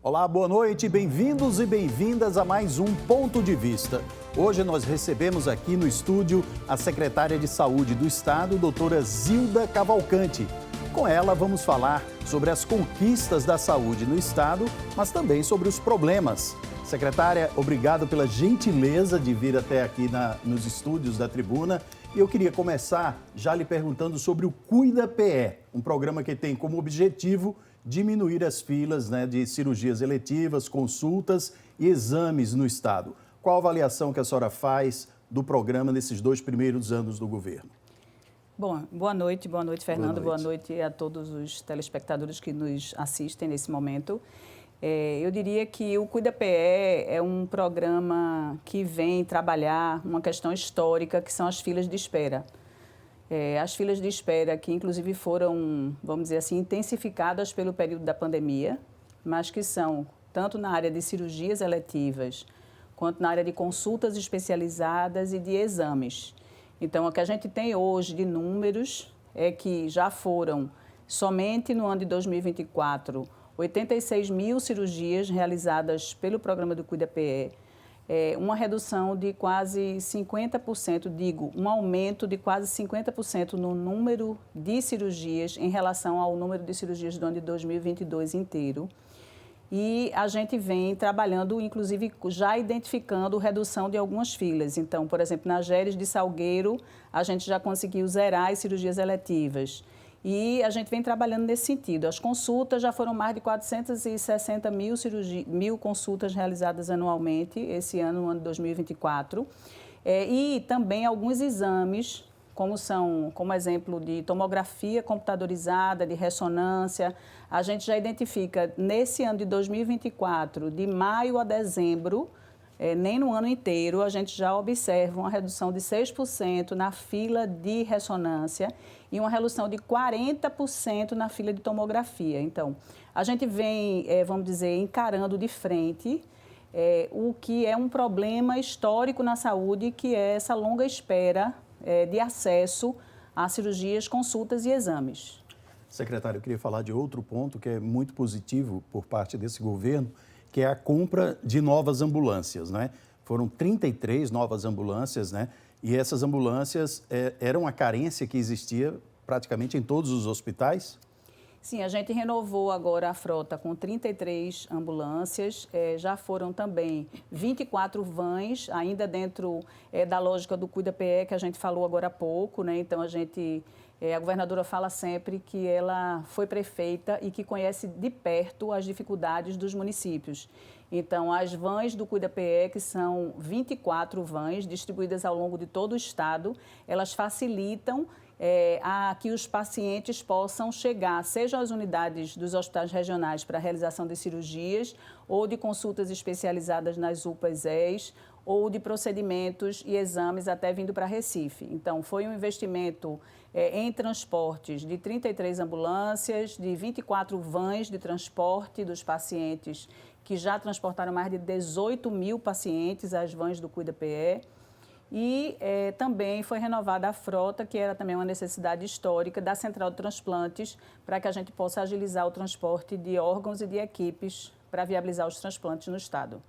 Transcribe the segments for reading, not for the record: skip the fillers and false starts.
Olá, boa noite, bem-vindos e bem-vindas a mais um Ponto de Vista. Hoje nós recebemos aqui no estúdio a secretária de Saúde do Estado, doutora Zilda Cavalcante. Com ela vamos falar sobre as conquistas da saúde no Estado, mas também sobre os problemas. Secretária, obrigado pela gentileza de vir até aqui nos estúdios da Tribuna. E eu queria começar já lhe perguntando sobre o Cuida PE, um programa que tem como objetivo diminuir as filas de cirurgias eletivas, consultas e exames no Estado. Qual a avaliação que a senhora faz do programa nesses 2 primeiros anos do governo? Bom, boa noite, Fernando, boa noite a todos os telespectadores que nos assistem nesse momento. Eu diria que o Cuida PE é um programa que vem trabalhar uma questão histórica, que são as filas de espera. As filas de espera que, inclusive, foram, vamos dizer assim, intensificadas pelo período da pandemia, mas que são tanto na área de cirurgias eletivas, quanto na área de consultas especializadas e de exames. Então, o que a gente tem hoje de números é que já foram, somente no ano de 2024, 86 mil cirurgias realizadas pelo programa do Cuida PE, uma redução de quase 50%, um aumento de quase 50% no número de cirurgias em relação ao número de cirurgias do ano de 2022 inteiro. E a gente vem trabalhando, inclusive, já identificando redução de algumas filas. Então, por exemplo, na Geres de Salgueiro, a gente já conseguiu zerar as cirurgias eletivas. E a gente vem trabalhando nesse sentido. As consultas já foram mais de 460 mil consultas realizadas anualmente, esse ano, no ano de 2024. E também alguns exames, como exemplo de tomografia computadorizada, de ressonância. A gente já identifica, nesse ano de 2024, de maio a dezembro, nem no ano inteiro, a gente já observa uma redução de 6% na fila de ressonância e uma redução de 40% na fila de tomografia. Então, a gente vem, vamos dizer, encarando de frente o que é um problema histórico na saúde, que é essa longa espera de acesso a cirurgias, consultas e exames. Secretário, eu queria falar de outro ponto que é muito positivo por parte desse governo, que é a compra de novas ambulâncias, né? Foram 33 novas ambulâncias, né? E essas ambulâncias eram uma carência que existia praticamente em todos os hospitais? Sim, a gente renovou agora a frota com 33 ambulâncias, já foram também 24 vans, ainda dentro da lógica do Cuida PE, que a gente falou agora há pouco, né? Então, a governadora fala sempre que ela foi prefeita e que conhece de perto as dificuldades dos municípios. Então, as vans do Cuida PE, que são 24 vans distribuídas ao longo de todo o estado, elas facilitam a que os pacientes possam chegar, seja às unidades dos hospitais regionais para a realização de cirurgias ou de consultas especializadas nas UPAs, ou de procedimentos e exames até vindo para Recife. Então, foi um investimento em transportes de 33 ambulâncias, de 24 vans de transporte dos pacientes, que já transportaram mais de 18 mil pacientes, as vans do Cuida PE. E também foi renovada a frota, que era também uma necessidade histórica, da Central de Transplantes, para que a gente possa agilizar o transporte de órgãos e de equipes para viabilizar os transplantes no estado.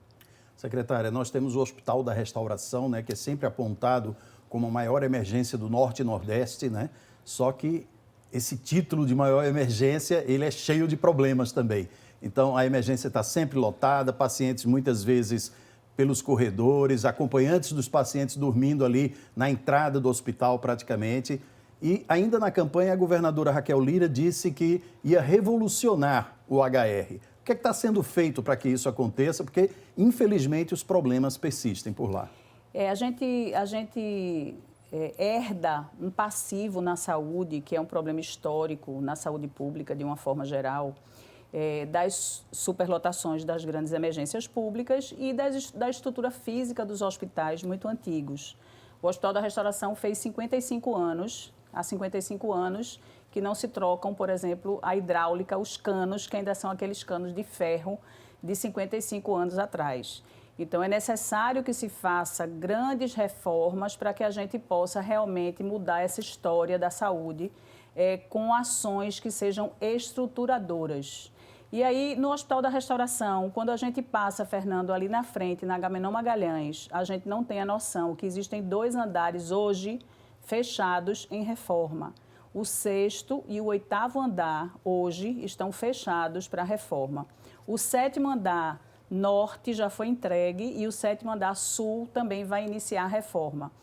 Secretária, nós temos o Hospital da Restauração, né, que é sempre apontado como a maior emergência do Norte e Nordeste, né? Só que esse título de maior emergência, ele é cheio de problemas também. Então, a emergência está sempre lotada, pacientes muitas vezes pelos corredores, acompanhantes dos pacientes dormindo ali na entrada do hospital praticamente. E ainda na campanha, a governadora Raquel Lira disse que ia revolucionar o HR. O que está sendo feito para que isso aconteça? Porque, infelizmente, os problemas persistem por lá. A gente herda um passivo na saúde, que é um problema histórico na saúde pública, de uma forma geral, das superlotações das grandes emergências públicas e da estrutura física dos hospitais muito antigos. O Hospital da Restauração fez 55 anos, há 55 anos, que não se trocam, por exemplo, a hidráulica, os canos, que ainda são aqueles canos de ferro de 55 anos atrás. Então, é necessário que se faça grandes reformas para que a gente possa realmente mudar essa história da saúde com ações que sejam estruturadoras. E aí, no Hospital da Restauração, quando a gente passa, Fernando, ali na frente, na Agamenon Magalhães, a gente não tem a noção que existem 2 andares hoje fechados em reforma. O 6º e o 8º andar, hoje, estão fechados para reforma. O 7º andar norte já foi entregue e o 7º andar sul também vai iniciar a reforma.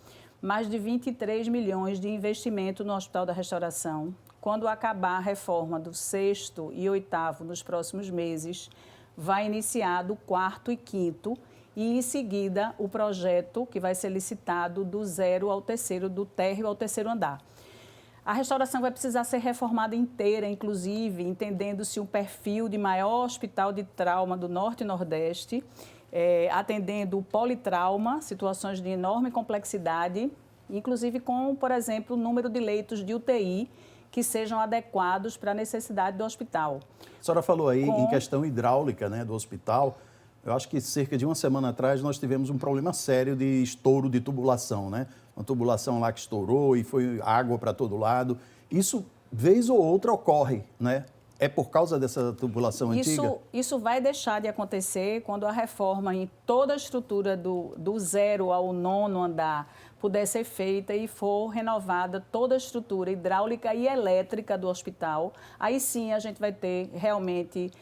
Mais de 23 milhões de investimento no Hospital da Restauração. Quando acabar a reforma do 6º e 8º nos próximos meses, vai iniciar do 4º e 5º e, em seguida, o projeto que vai ser licitado do 0 ao 3º, do térreo ao 3º andar. A restauração vai precisar ser reformada inteira, inclusive, entendendo-se um perfil de maior hospital de trauma do Norte e Nordeste, atendendo o politrauma, situações de enorme complexidade, inclusive com, por exemplo, o número de leitos de UTI que sejam adequados para a necessidade do hospital. A senhora falou aí em questão hidráulica, né, do hospital. Eu acho que cerca de uma semana atrás nós tivemos um problema sério de estouro de tubulação, né? Uma tubulação lá que estourou e foi água para todo lado. Isso, vez ou outra, ocorre, né? É por causa dessa tubulação antiga? Isso vai deixar de acontecer quando a reforma em toda a estrutura do 0 ao 9º andar puder ser feita e for renovada toda a estrutura hidráulica e elétrica do hospital. Aí sim a gente vai ter realmente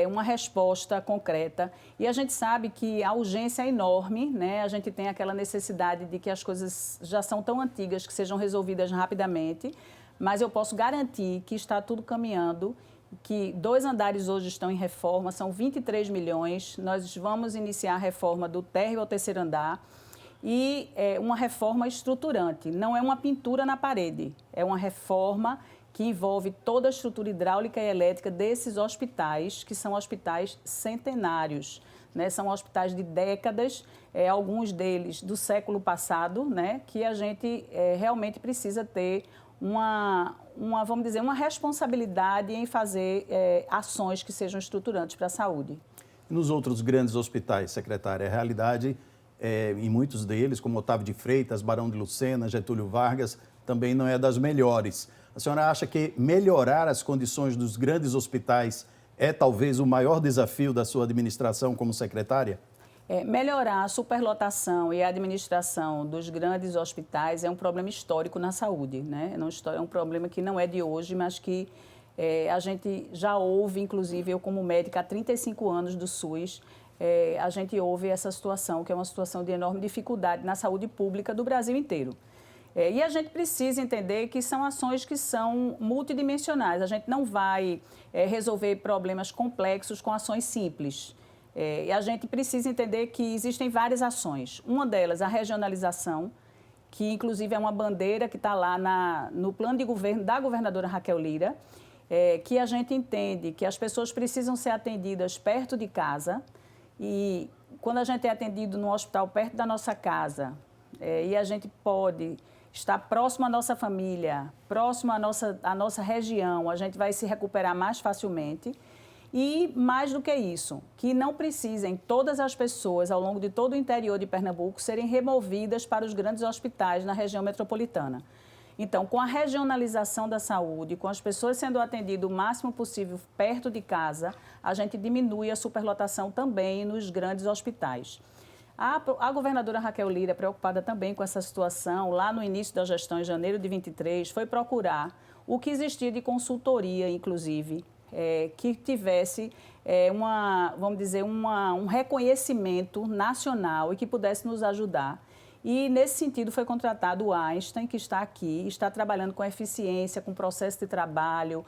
uma resposta concreta. E a gente sabe que a urgência é enorme, né? A gente tem aquela necessidade de que as coisas já são tão antigas que sejam resolvidas rapidamente, mas eu posso garantir que está tudo caminhando, que 2 andares hoje estão em reforma, são 23 milhões. Nós vamos iniciar a reforma do térreo ao 3º andar e uma reforma estruturante. Não é uma pintura na parede, é uma reforma que envolve toda a estrutura hidráulica e elétrica desses hospitais, que são hospitais centenários, né? São hospitais de décadas, alguns deles do século passado, né? Que a gente realmente precisa ter vamos dizer, uma responsabilidade em fazer ações que sejam estruturantes para a saúde. Nos outros grandes hospitais, secretária, a realidade, em muitos deles, como Otávio de Freitas, Barão de Lucena, Getúlio Vargas, também não é das melhores. A senhora acha que melhorar as condições dos grandes hospitais é talvez o maior desafio da sua administração como secretária? Melhorar a superlotação e a administração dos grandes hospitais é um problema histórico na saúde, né? É um problema que não é de hoje, mas que a gente já ouve, inclusive eu como médica há 35 anos do SUS, a gente ouve essa situação, que é uma situação de enorme dificuldade na saúde pública do Brasil inteiro. E a gente precisa entender que são ações que são multidimensionais. A gente não vai resolver problemas complexos com ações simples. E a gente precisa entender que existem várias ações. Uma delas, a regionalização, que inclusive é uma bandeira que está lá no plano de governo da governadora Raquel Lira, que a gente entende que as pessoas precisam ser atendidas perto de casa. E quando a gente é atendido num hospital perto da nossa casa, e a gente pode estar próximo à nossa família, próximo à nossa região, a gente vai se recuperar mais facilmente. E, mais do que isso, que não precisem todas as pessoas ao longo de todo o interior de Pernambuco serem removidas para os grandes hospitais na região metropolitana. Então, com a regionalização da saúde, com as pessoas sendo atendidas o máximo possível perto de casa, a gente diminui a superlotação também nos grandes hospitais. A governadora Raquel Lira, preocupada também com essa situação, lá no início da gestão, em janeiro de 23, foi procurar o que existia de consultoria, inclusive, que tivesse vamos dizer, um reconhecimento nacional e que pudesse nos ajudar. E, nesse sentido, foi contratado o Einstein, que está aqui, está trabalhando com eficiência, com processo de trabalho,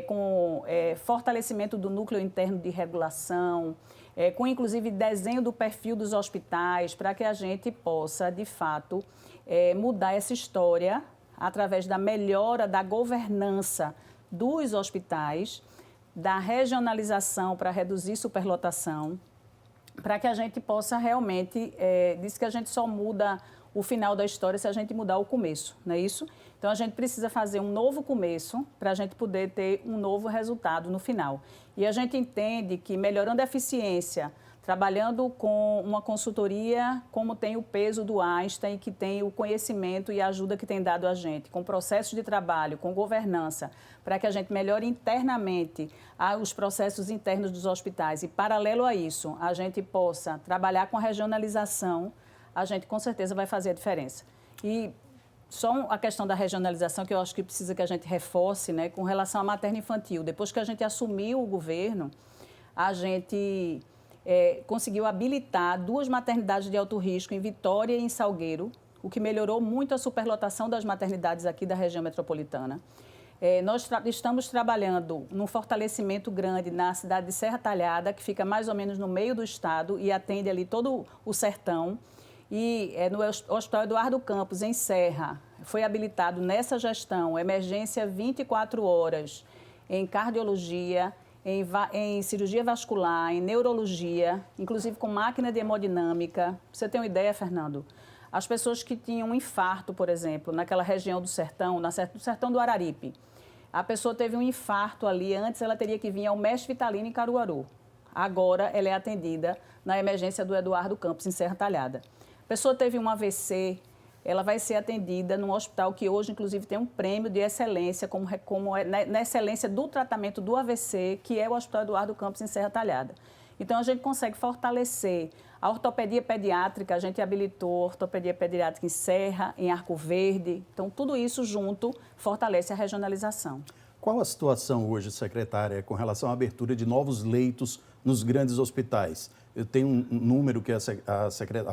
com fortalecimento do núcleo interno de regulação, com, inclusive, desenho do perfil dos hospitais, para que a gente possa, de fato, mudar essa história através da melhora da governança dos hospitais, da regionalização para reduzir superlotação, para que a gente possa realmente, diz que a gente só muda o final da história se a gente mudar o começo, não é isso? Então, a gente precisa fazer um novo começo para a gente poder ter um novo resultado no final. E a gente entende que melhorando a eficiência trabalhando com uma consultoria como tem o peso do Einstein, que tem o conhecimento e a ajuda que tem dado a gente, com processos de trabalho, com governança, para que a gente melhore internamente os processos internos dos hospitais e, paralelo a isso, a gente possa trabalhar com a regionalização, a gente com certeza vai fazer a diferença. E só a questão da regionalização, que eu acho que precisa que a gente reforce, né, com relação à materno-infantil. Depois que a gente assumiu o governo, a gente conseguiu habilitar 2 maternidades de alto risco em Vitória e em Salgueiro, o que melhorou muito a superlotação das maternidades aqui da região metropolitana. Nós estamos trabalhando num fortalecimento grande na cidade de Serra Talhada, que fica mais ou menos no meio do estado e atende ali todo o sertão. E no Hospital Eduardo Campos, em Serra, foi habilitado nessa gestão emergência 24 horas em cardiologia, em cirurgia vascular, em neurologia, inclusive com máquina de hemodinâmica. Pra você ter uma ideia, Fernando, as pessoas que tinham um infarto, por exemplo, naquela região do sertão, no sertão do Araripe, a pessoa teve um infarto ali, antes ela teria que vir ao Mestre Vitalino em Caruaru. Agora ela é atendida na emergência do Eduardo Campos, em Serra Talhada. A pessoa teve um AVC, ela vai ser atendida num hospital que hoje, inclusive, tem um prêmio de excelência, na excelência do tratamento do AVC, que é o Hospital Eduardo Campos, em Serra Talhada. Então, a gente consegue fortalecer a ortopedia pediátrica, a gente habilitou a ortopedia pediátrica em Serra, em Arco Verde. Então, tudo isso junto fortalece a regionalização. Qual a situação hoje, secretária, com relação à abertura de novos leitos nos grandes hospitais? Eu tenho um número que a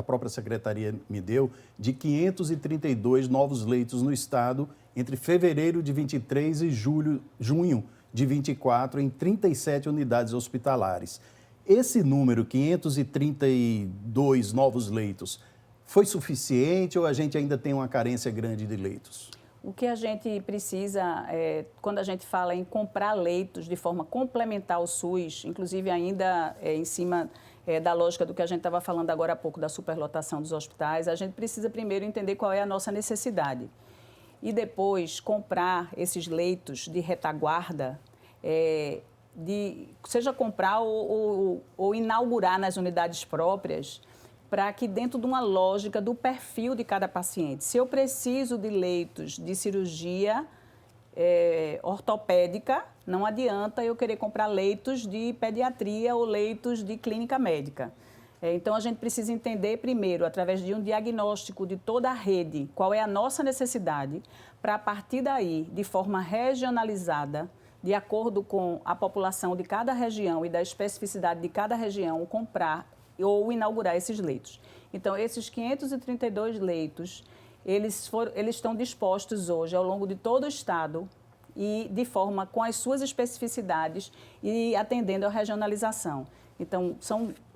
própria secretaria me deu de 532 novos leitos no estado entre fevereiro de 23 e junho de 24 em 37 unidades hospitalares. Esse número, 532 novos leitos, foi suficiente ou a gente ainda tem uma carência grande de leitos? O que a gente precisa, quando a gente fala em comprar leitos de forma complementar ao SUS, inclusive ainda em cima da lógica do que a gente estava falando agora há pouco, da superlotação dos hospitais, a gente precisa primeiro entender qual é a nossa necessidade. E depois comprar esses leitos de retaguarda, seja comprar ou inaugurar nas unidades próprias, para que dentro de uma lógica do perfil de cada paciente. Se eu preciso de leitos de cirurgia ortopédica, não adianta eu querer comprar leitos de pediatria ou leitos de clínica médica. Então, a gente precisa entender primeiro, através de um diagnóstico de toda a rede, qual é a nossa necessidade, para a partir daí, de forma regionalizada, de acordo com a população de cada região e da especificidade de cada região, comprar ou inaugurar esses leitos. Então, esses 532 leitos, eles estão dispostos hoje ao longo de todo o estado e de forma com as suas especificidades e atendendo à regionalização. Então,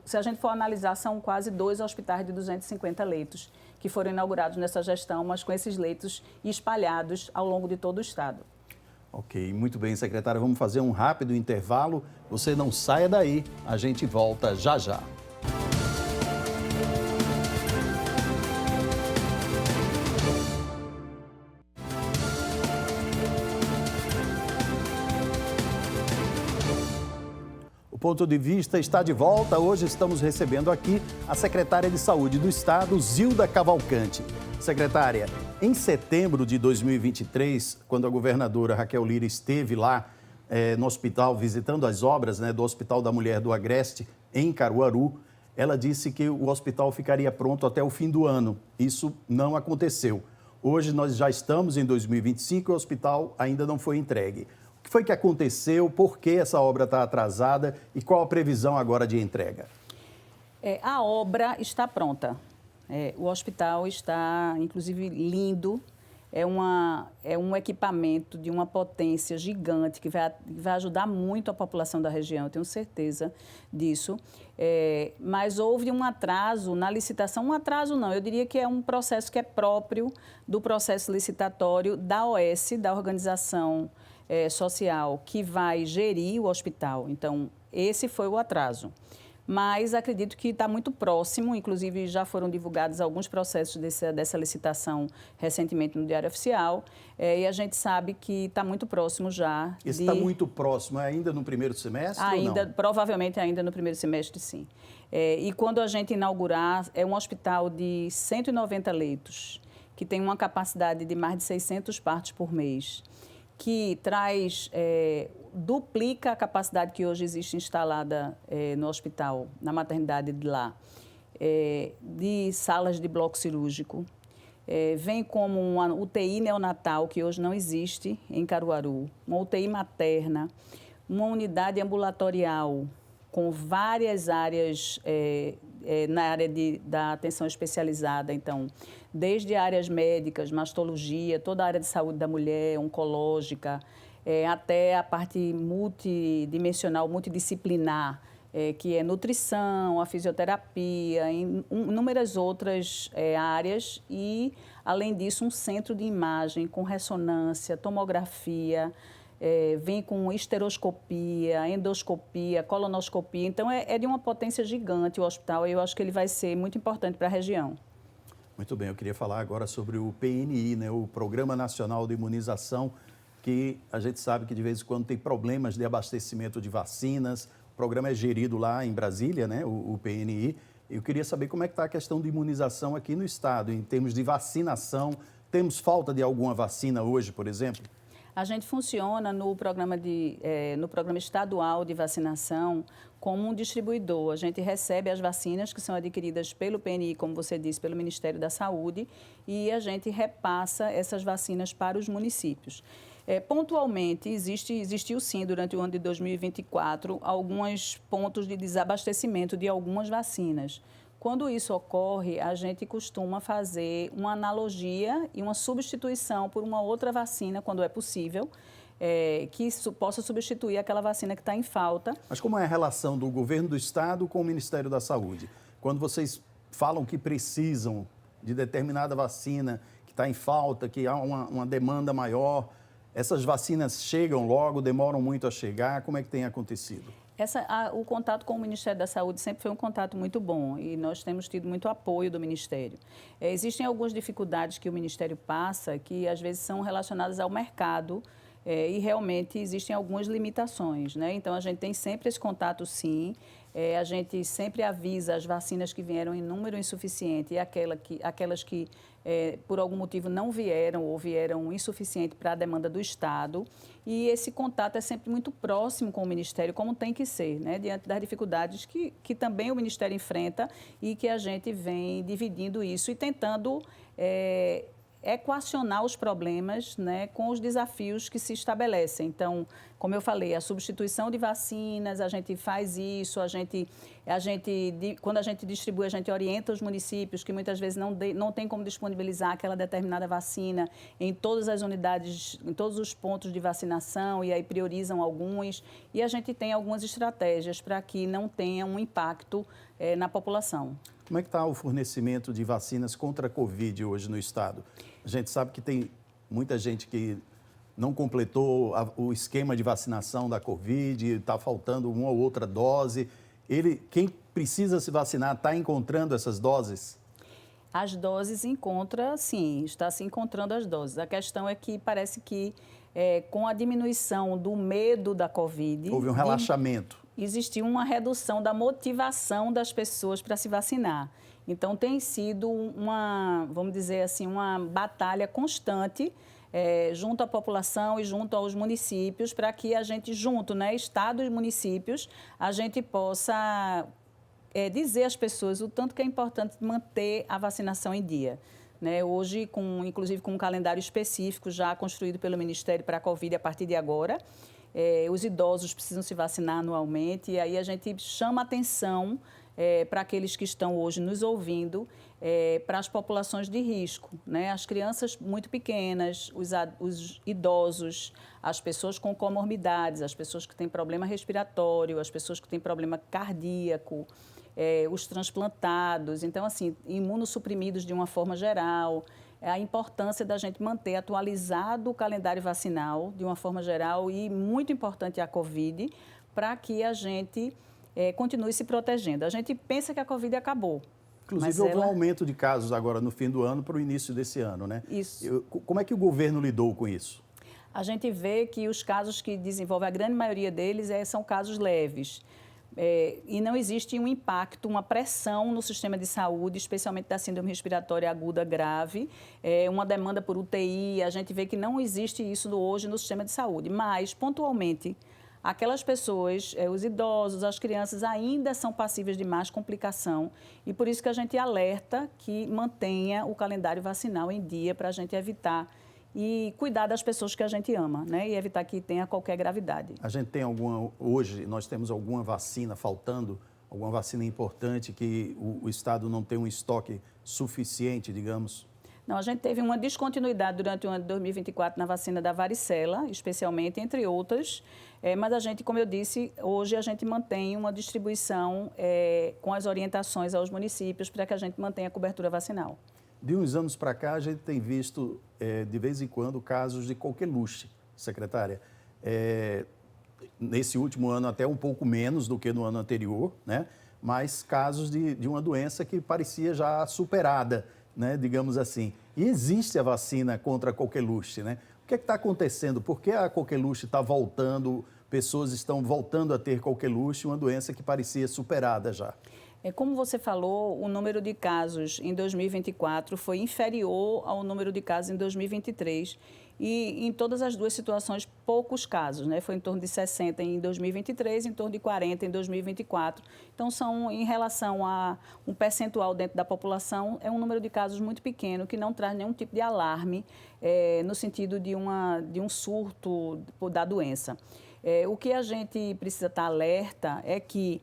se a gente for analisar, são quase 2 hospitais de 250 leitos que foram inaugurados nessa gestão, mas com esses leitos espalhados ao longo de todo o estado. Ok, muito bem, secretária. Vamos fazer um rápido intervalo. Você não saia daí, a gente volta já já. O Ponto de Vista está de volta. Hoje estamos recebendo aqui a secretária de Saúde do Estado, Zilda Cavalcante. Secretária, em setembro de 2023, quando a governadora Raquel Lira esteve lá no hospital, visitando as obras do Hospital da Mulher do Agreste, em Caruaru, ela disse que o hospital ficaria pronto até o fim do ano. Isso não aconteceu. Hoje nós já estamos em 2025 e o hospital ainda não foi entregue. O que foi que aconteceu? Por que essa obra está atrasada? E qual a previsão agora de entrega? A obra está pronta. O hospital está, inclusive, lindo. É um equipamento de uma potência gigante que vai ajudar muito a população da região, eu tenho certeza disso. Mas houve um atraso na licitação. Um atraso não, eu diria que é um processo que é próprio do processo licitatório da OS, da Organização Social, que vai gerir o hospital. Então, esse foi o atraso. Mas acredito que está muito próximo, inclusive já foram divulgados alguns processos dessa licitação recentemente no Diário Oficial, e a gente sabe que está muito próximo já. Está muito próximo, ainda no primeiro semestre ou não? Provavelmente ainda no primeiro semestre, sim. E quando a gente inaugurar, é um hospital de 190 leitos, que tem uma capacidade de mais de 600 partos por mês, que traz, duplica a capacidade que hoje existe instalada no hospital, na maternidade de lá, de salas de bloco cirúrgico. Vem como uma UTI neonatal, que hoje não existe em Caruaru, uma UTI materna, uma unidade ambulatorial com várias áreas na área da atenção especializada, então, desde áreas médicas, mastologia, toda a área de saúde da mulher, oncológica, até a parte multidimensional, multidisciplinar, que é nutrição, a fisioterapia, inúmeras outras áreas e, além disso, um centro de imagem com ressonância, tomografia, vem com esteroscopia, endoscopia, colonoscopia. Então, é de uma potência gigante o hospital e eu acho que ele vai ser muito importante para a região. Muito bem, eu queria falar agora sobre o PNI, né, o Programa Nacional de Imunização, que a gente sabe que de vez em quando tem problemas de abastecimento de vacinas. O programa é gerido lá em Brasília, né, o PNI. Eu queria saber como é que está a questão de imunização aqui no estado, em termos de vacinação. Temos falta de alguma vacina hoje, por exemplo? A gente funciona no programa estadual de vacinação como um distribuidor. A gente recebe as vacinas que são adquiridas pelo PNI, como você disse, pelo Ministério da Saúde, e a gente repassa essas vacinas para os municípios. Pontualmente, existiu sim, durante o ano de 2024, alguns pontos de desabastecimento de algumas vacinas. Quando isso ocorre, a gente costuma fazer uma analogia e uma substituição por uma outra vacina, quando é possível, que possa substituir aquela vacina que está em falta. Mas como é a relação do governo do estado com o Ministério da Saúde? Quando vocês falam que precisam de determinada vacina, que está em falta, que há uma demanda maior, essas vacinas chegam logo, demoram muito a chegar? Como é que tem acontecido? O contato com o Ministério da Saúde sempre foi um contato muito bom e nós temos tido muito apoio do Ministério. Existem algumas dificuldades que o Ministério passa que às vezes são relacionadas ao mercado e realmente existem algumas limitações, né? Então, a gente tem sempre esse contato, sim. A gente sempre avisa as vacinas que vieram em número insuficiente e aquelas que por algum motivo não vieram ou vieram insuficiente para a demanda do Estado. E esse contato é sempre muito próximo com o Ministério, como tem que ser, né? Diante das dificuldades que também o Ministério enfrenta e que a gente vem dividindo isso e tentando equacionar os problemas, né, com os desafios que se estabelecem. Então, como eu falei, a substituição de vacinas, a gente faz isso, quando a gente distribui, a gente orienta os municípios que muitas vezes não tem como disponibilizar aquela determinada vacina em todas as unidades, em todos os pontos de vacinação, e aí priorizam alguns, e a gente tem algumas estratégias para que não tenha um impacto na população. Como é que está o fornecimento de vacinas contra a Covid hoje no estado? A gente sabe que tem muita gente que não completou o esquema de vacinação da Covid, está faltando uma ou outra dose. Quem precisa se vacinar está encontrando essas doses? As doses sim, está se encontrando as doses. A questão é que parece que com a diminuição do medo da Covid... Houve um relaxamento. Existiu uma redução da motivação das pessoas para se vacinar. Então, tem sido vamos dizer assim, uma batalha constante junto à população e junto aos municípios para que a gente, junto, né, Estado e municípios, a gente possa dizer às pessoas o tanto que é importante manter a vacinação em dia. Né? Hoje, inclusive com um calendário específico já construído pelo Ministério para a Covid a partir de agora, os idosos precisam se vacinar anualmente e aí a gente chama atenção para aqueles que estão hoje nos ouvindo, para as populações de risco, né? As crianças muito pequenas, os idosos, as pessoas com comorbidades, as pessoas que têm problema respiratório, as pessoas que têm problema cardíaco, os transplantados, então assim, imunossuprimidos de uma forma geral. A importância da gente manter atualizado o calendário vacinal de uma forma geral e muito importante a Covid para que a gente continue se protegendo. A gente pensa que a Covid acabou. Inclusive, houve um aumento de casos agora no fim do ano para o início desse ano, né? Isso. Como é que o governo lidou com isso? A gente vê que os casos que desenvolvem, a grande maioria deles são casos leves. E não existe um impacto, uma pressão no sistema de saúde, especialmente da síndrome respiratória aguda grave, uma demanda por UTI. A gente vê que não existe isso hoje no sistema de saúde, mas, pontualmente, aquelas pessoas, os idosos, as crianças ainda são passíveis de mais complicação e por isso que a gente alerta que mantenha o calendário vacinal em dia para a gente evitar e cuidar das pessoas que a gente ama, né? E evitar que tenha qualquer gravidade. A gente tem hoje nós temos alguma vacina faltando, alguma vacina importante que o Estado não tem um estoque suficiente, digamos? Não, a gente teve uma descontinuidade durante o ano de 2024 na vacina da varicela, especialmente, entre outras, mas a gente, como eu disse, hoje a gente mantém uma distribuição com as orientações aos municípios para que a gente mantenha a cobertura vacinal. De uns anos para cá, a gente tem visto, de vez em quando, casos de coqueluche, secretária. Nesse último ano, até um pouco menos do que no ano anterior, né? Mas casos de uma doença que parecia já superada, né, digamos assim. E existe a vacina contra a coqueluche, né? O que é que está acontecendo? Por que a coqueluche está voltando, pessoas estão voltando a ter coqueluche, uma doença que parecia superada já? Como você falou, o número de casos em 2024 foi inferior ao número de casos em 2023. E em todas as duas situações, poucos casos, né? Foi em torno de 60 em 2023, em torno de 40 em 2024. Então, em relação a um percentual dentro da população, é um número de casos muito pequeno, que não traz nenhum tipo de alarme no sentido de um surto da doença. O que a gente precisa estar alerta é que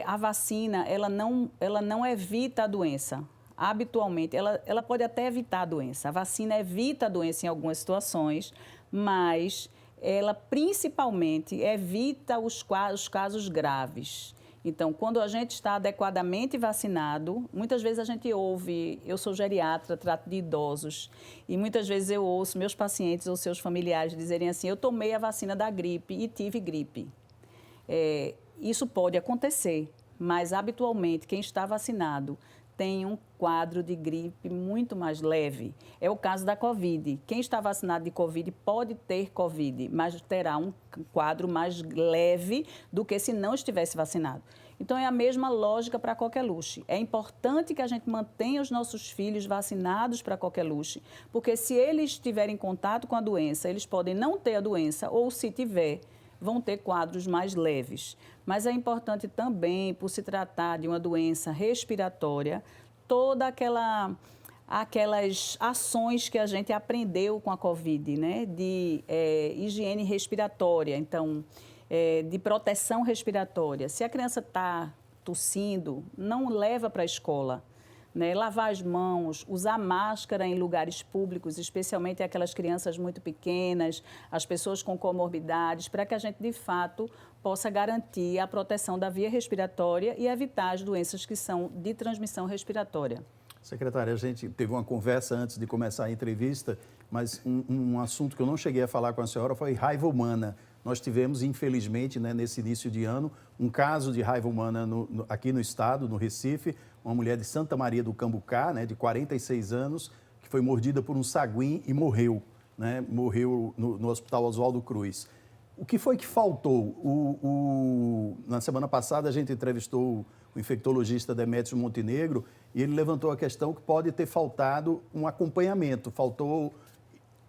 a vacina, ela não evita a doença. Habitualmente, ela pode até evitar a doença. A vacina evita a doença em algumas situações, mas ela principalmente evita os casos graves. Então, quando a gente está adequadamente vacinado, muitas vezes a gente ouve, eu sou geriatra, trato de idosos, e muitas vezes eu ouço meus pacientes ou seus familiares dizerem assim, eu tomei a vacina da gripe e tive gripe. Isso pode acontecer, mas habitualmente quem está vacinado tem um quadro de gripe muito mais leve. É o caso da Covid. Quem está vacinado de Covid pode ter Covid, mas terá um quadro mais leve do que se não estivesse vacinado. Então, é a mesma lógica para a coqueluche. É importante que a gente mantenha os nossos filhos vacinados para a coqueluche, porque se eles estiverem em contato com a doença, eles podem não ter a doença ou, se tiver, vão ter quadros mais leves. Mas é importante também, por se tratar de uma doença respiratória, toda aquelas ações que a gente aprendeu com a Covid, né? De higiene respiratória, então, de proteção respiratória. Se a criança está tossindo, não leva para a escola. Né? Lavar as mãos, usar máscara em lugares públicos, especialmente aquelas crianças muito pequenas, as pessoas com comorbidades, para que a gente, de fato, possa garantir a proteção da via respiratória e evitar as doenças que são de transmissão respiratória. Secretária, a gente teve uma conversa antes de começar a entrevista, mas um assunto que eu não cheguei a falar com a senhora foi raiva humana. Nós tivemos, infelizmente, né, nesse início de ano, um caso de raiva humana aqui no estado, no Recife, uma mulher de Santa Maria do Cambucá, né, de 46 anos, que foi mordida por um saguim e morreu, né, morreu no Hospital Oswaldo Cruz. O que foi que faltou? Na semana passada, a gente entrevistou o infectologista Demétrio Montenegro e ele levantou a questão que pode ter faltado um acompanhamento, faltou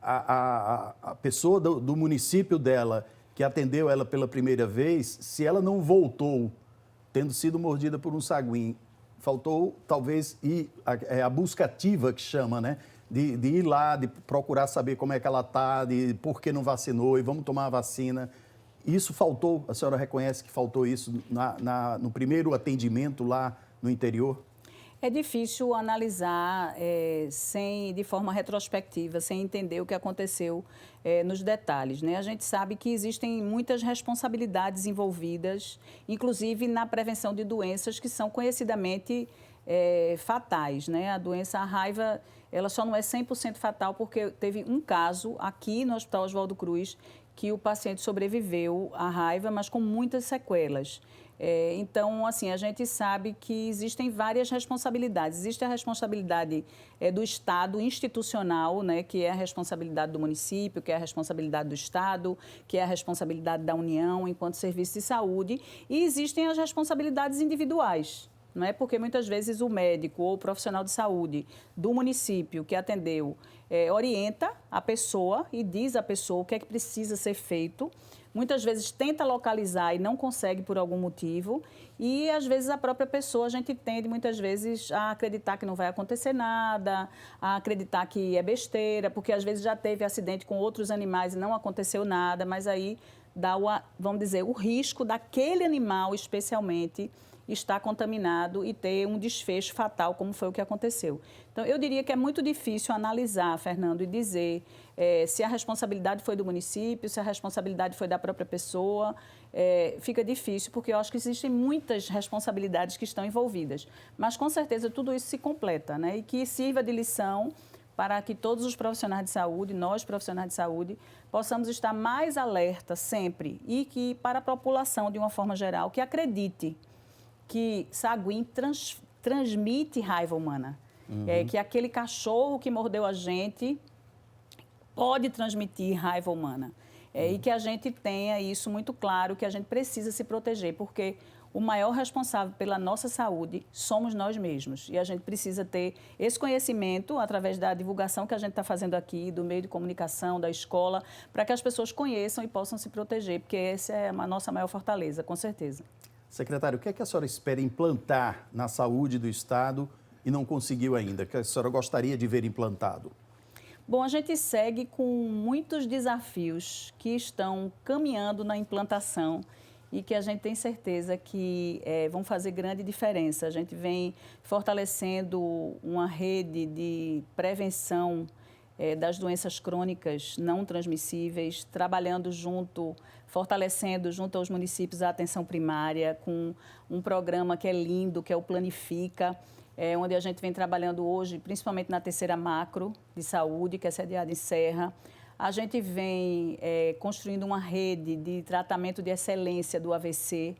a pessoa do município dela, que atendeu ela pela primeira vez, se ela não voltou, tendo sido mordida por um saguim, faltou talvez a busca ativa, que chama, né? De ir lá, de procurar saber como é que ela está, de por que não vacinou e vamos tomar a vacina. Isso faltou, a senhora reconhece que faltou isso no primeiro atendimento lá no interior? É difícil analisar de forma retrospectiva, sem entender o que aconteceu nos detalhes, né? A gente sabe que existem muitas responsabilidades envolvidas, inclusive na prevenção de doenças que são conhecidamente fatais, né? A raiva, ela só não é 100% fatal porque teve um caso aqui no Hospital Oswaldo Cruz que o paciente sobreviveu à raiva, mas com muitas sequelas. Então, assim, a gente sabe que existem várias responsabilidades. Existe a responsabilidade do Estado institucional, né, que é a responsabilidade do município, que é a responsabilidade do Estado, que é a responsabilidade da União enquanto serviço de saúde, e existem as responsabilidades individuais. Não é porque muitas vezes o médico ou o profissional de saúde do município que atendeu orienta a pessoa e diz à pessoa o que é que precisa ser feito. Muitas vezes tenta localizar e não consegue por algum motivo. E, às vezes, a própria pessoa, a gente tende, muitas vezes, a acreditar que não vai acontecer nada, a acreditar que é besteira, porque, às vezes, já teve acidente com outros animais e não aconteceu nada, mas aí dá, vamos dizer, o risco daquele animal, especialmente, estar contaminado e ter um desfecho fatal, como foi o que aconteceu. Então, eu diria que é muito difícil analisar, Fernando, e dizer se a responsabilidade foi do município, se a responsabilidade foi da própria pessoa. Fica difícil, porque eu acho que existem muitas responsabilidades que estão envolvidas. Mas, com certeza, tudo isso se completa, né? E que sirva de lição para que todos os profissionais de saúde, nós profissionais de saúde, possamos estar mais alerta sempre e que, para a população, de uma forma geral, que acredite que saguim transmite raiva humana. Que aquele cachorro que mordeu a gente pode transmitir raiva humana. E que a gente tenha isso muito claro, que a gente precisa se proteger, porque o maior responsável pela nossa saúde somos nós mesmos. E a gente precisa ter esse conhecimento através da divulgação que a gente está fazendo aqui, do meio de comunicação, da escola, para que as pessoas conheçam e possam se proteger, porque essa é a nossa maior fortaleza, com certeza. Secretário, o que é que a senhora espera implantar na saúde do Estado e não conseguiu ainda? O que a senhora gostaria de ver implantado? Bom, a gente segue com muitos desafios que estão caminhando na implantação e que a gente tem certeza que vão fazer grande diferença. A gente vem fortalecendo uma rede de prevenção das doenças crônicas não transmissíveis, trabalhando fortalecendo junto aos municípios a atenção primária, com um programa que é lindo, que é o Planifica, onde a gente vem trabalhando hoje, principalmente na terceira macro de saúde, que é sediada em Serra. A gente vem construindo uma rede de tratamento de excelência do AVC,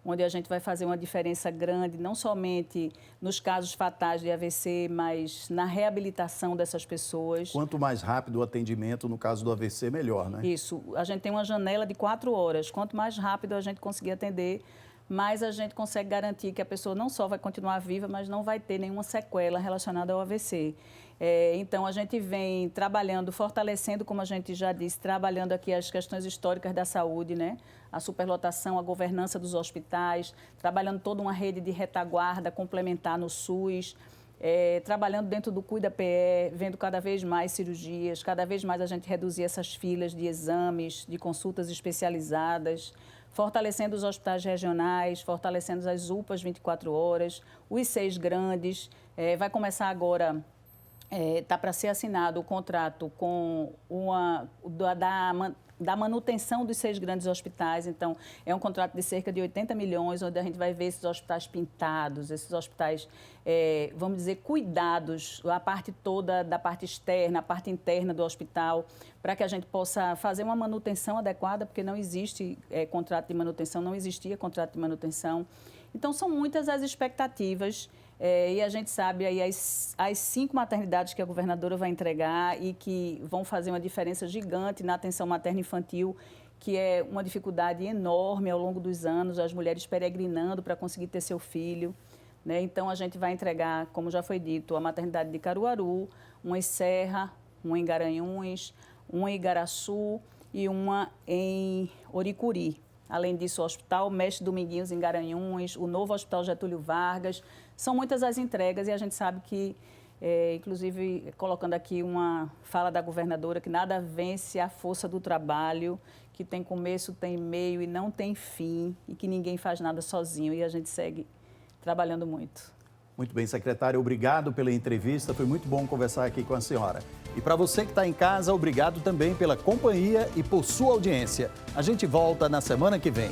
onde a gente vai fazer uma diferença grande, não somente nos casos fatais de AVC, mas na reabilitação dessas pessoas. Quanto mais rápido o atendimento, no caso do AVC, melhor, né? Isso. A gente tem uma janela de 4 horas. Quanto mais rápido a gente conseguir atender, mais a gente consegue garantir que a pessoa não só vai continuar viva, mas não vai ter nenhuma sequela relacionada ao AVC. Então, a gente vem trabalhando, fortalecendo, como a gente já disse, trabalhando aqui as questões históricas da saúde, né? A superlotação, a governança dos hospitais, trabalhando toda uma rede de retaguarda complementar no SUS, trabalhando dentro do Cuida-PE, vendo cada vez mais cirurgias, cada vez mais a gente reduzir essas filas de exames, de consultas especializadas, fortalecendo os hospitais regionais, fortalecendo as UPAs 24 horas, os 6 grandes. Vai começar agora, está para ser assinado o contrato com da manutenção dos 6 grandes hospitais. Então, é um contrato de cerca de 80 milhões, onde a gente vai ver esses hospitais pintados, esses hospitais, vamos dizer, cuidados, a parte toda da parte externa, a parte interna do hospital, para que a gente possa fazer uma manutenção adequada, porque não existe contrato de manutenção, não existia contrato de manutenção. Então, são muitas as expectativas. E a gente sabe aí as 5 maternidades que a governadora vai entregar e que vão fazer uma diferença gigante na atenção materno-infantil, que é uma dificuldade enorme ao longo dos anos, as mulheres peregrinando para conseguir ter seu filho, né? Então, a gente vai entregar, como já foi dito, a maternidade de Caruaru, uma em Serra, uma em Garanhuns, uma em Igaraçu e uma em Oricuri. Além disso, o Hospital Mestre Dominguinhos em Garanhuns, o novo Hospital Getúlio Vargas. São muitas as entregas e a gente sabe que, inclusive, colocando aqui uma fala da governadora, que nada vence a força do trabalho, que tem começo, tem meio e não tem fim, e que ninguém faz nada sozinho, e a gente segue trabalhando muito. Muito bem, secretária, obrigado pela entrevista, foi muito bom conversar aqui com a senhora. E para você que está em casa, obrigado também pela companhia e por sua audiência. A gente volta na semana que vem.